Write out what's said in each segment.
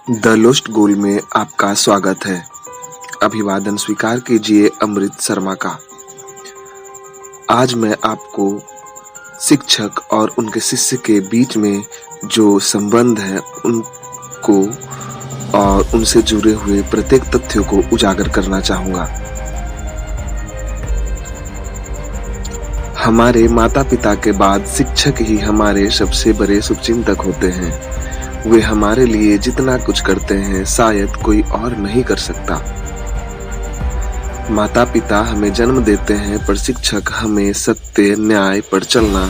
The lost गोल में आपका स्वागत है। अभिवादन स्वीकार कीजिए अमृत शर्मा का। आज मैं आपको शिक्षक और उनके शिष्य के बीच में जो संबंध है उनको और उनसे जुड़े हुए प्रत्येक तथ्यों को उजागर करना चाहूंगा। हमारे माता पिता के बाद शिक्षक ही हमारे सबसे बड़े शुभचिंतक होते हैं। वे हमारे लिए जितना कुछ करते हैं शायद कोई और नहीं कर सकता। माता पिता हमें जन्म देते हैं पर शिक्षक हमें सत्य न्याय पर चलना,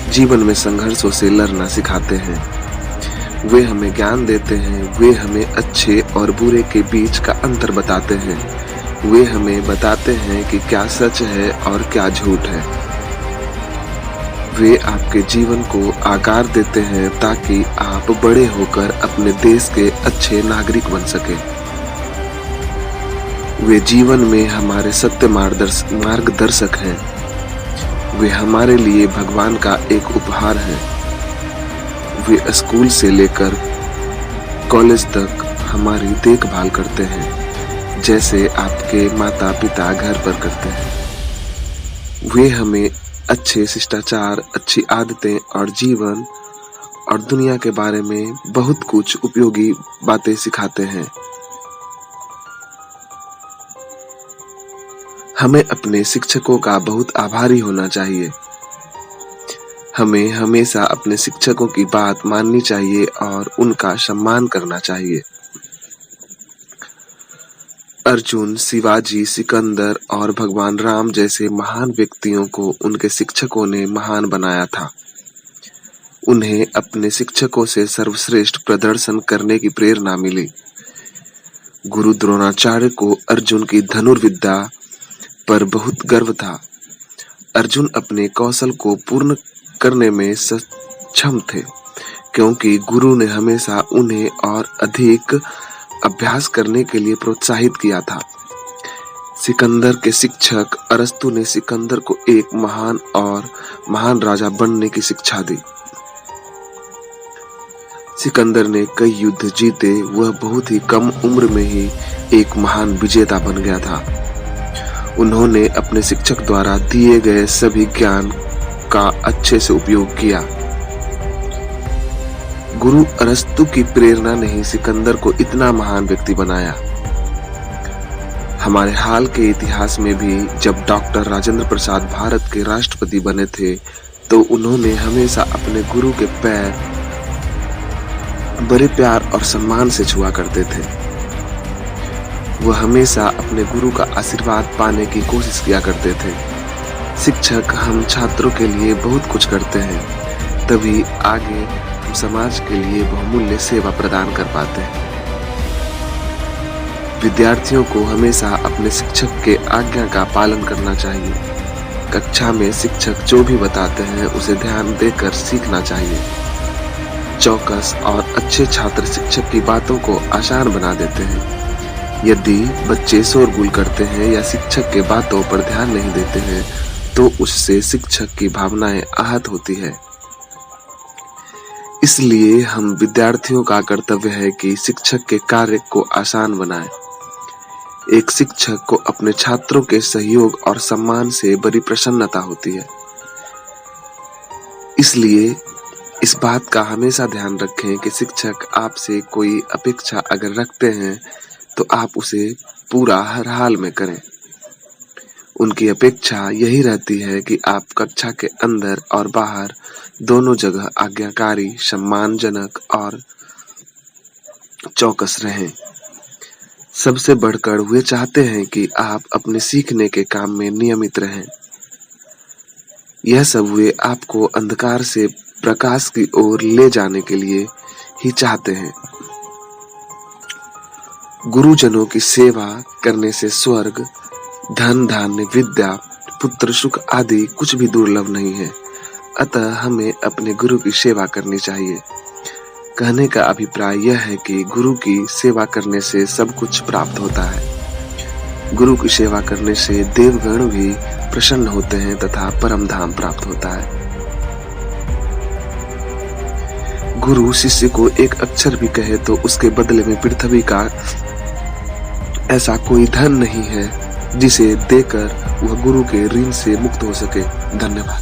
जीवन में संघर्षों से लड़ना सिखाते हैं। वे हमें ज्ञान देते हैं, वे हमें अच्छे और बुरे के बीच का अंतर बताते हैं। वे हमें बताते हैं कि क्या सच है और क्या झूठ है। वे आपके जीवन को आकार देते हैं ताकि आप बड़े होकर अपने देश के अच्छे नागरिक बन सकें। वे जीवन में हमारे सत्य मार्गदर्शक हैं। वे हमारे लिए भगवान का एक उपहार है। वे स्कूल से लेकर कॉलेज तक हमारी देखभाल करते हैं, जैसे आपके माता पिता घर पर करते हैं। वे हमें अच्छे शिष्टाचार, अच्छी आदतें और जीवन और दुनिया के बारे में बहुत कुछ उपयोगी बातें सिखाते हैं। हमें अपने शिक्षकों का बहुत आभारी होना चाहिए। हमें हमेशा अपने शिक्षकों की बात माननी चाहिए और उनका सम्मान करना चाहिए। अर्जुन, शिवाजी, सिकंदर और भगवान राम जैसे महान व्यक्तियों को उनके शिक्षकों ने महान बनाया था। उन्हें अपने शिक्षकों से सर्वश्रेष्ठ प्रदर्शन करने की प्रेरणा मिली। गुरु द्रोणाचार्य को अर्जुन की धनुर्विद्या पर बहुत गर्व था। अर्जुन अपने कौशल को पूर्ण करने में सक्षम थे, क्योंकि गुरु ने हमेशा उन्हें और अधिक अभ्यास करने के लिए प्रोत्साहित किया था। सिकंदर के शिक्षक अरस्तु ने सिकंदर को एक महान राजा बनने की शिक्षा दी। सिकंदर ने कई युद्ध जीते। वह बहुत ही कम उम्र में ही एक महान विजेता बन गया था। उन्होंने अपने शिक्षक द्वारा दिए गए सभी ज्ञान का अच्छे से उपयोग किया। गुरु अरस्तु की प्रेरणा ने ही सिकंदर को इतना महान व्यक्ति बनाया। हमारे हाल के इतिहास में भी जब डॉक्टर राजेंद्र प्रसाद भारत के राष्ट्रपति बने थे तो उन्होंने हमेशा अपने गुरु के पैर बड़े प्यार और सम्मान से छुआ करते थे। वह हमेशा अपने गुरु का आशीर्वाद पाने की कोशिश किया करते थे। शिक्षक हम छात्रों के लिए बहुत कुछ करते हैं, तभी आगे हम समाज के लिए बहुमूल्य सेवा प्रदान कर पाते हैं। विद्यार्थियों को हमेशा अपने शिक्षक के आज्ञा का पालन करना चाहिए। कक्षा में शिक्षक जो भी बताते हैं उसे ध्यान देकर सीखना चाहिए। चौकस और अच्छे छात्र शिक्षक की बातों को आसान बना देते हैं। यदि बच्चे शोरगुल करते हैं या शिक्षक के बातों पर ध्यान नहीं देते हैं तो उससे शिक्षक की भावनाएं आहत होती है। इसलिए हम विद्यार्थियों का कर्तव्य है कि शिक्षक के कार्य को आसान बनाएं। एक शिक्षक को अपने छात्रों के सहयोग और सम्मान से बड़ी प्रसन्नता होती है। इसलिए इस बात का हमेशा ध्यान रखें कि शिक्षक आपसे कोई अपेक्षा अगर रखते हैं तो आप उसे पूरा हर हाल में करें। उनकी अपेक्षा यही रहती है कि आप कक्षा के अंदर और बाहर दोनों जगह आज्ञाकारी, सम्मानजनक और चौकस रहें। सबसे बढ़कर वे चाहते हैं कि आप अपने सीखने के काम में नियमित रहें। यह सब वे आपको अंधकार से प्रकाश की ओर ले जाने के लिए ही चाहते हैं। गुरुजनों की सेवा करने से स्वर्ग, धन धान्य, विद्या, पुत्र सुख आदि कुछ भी दुर्लभ नहीं है। अतः हमें अपने गुरु की सेवा करनी चाहिए। कहने का अभिप्राय यह है कि गुरु की सेवा करने से सब कुछ प्राप्त होता है। गुरु की सेवा करने से देवगण भी प्रसन्न होते हैं तथा परम धाम प्राप्त होता है। गुरु शिष्य को एक अक्षर भी कहे तो उसके बदले में पृथ्वी का ऐसा कोई धन नहीं है जिसे देकर वह गुरु के ऋण से मुक्त हो सके। धन्यवाद।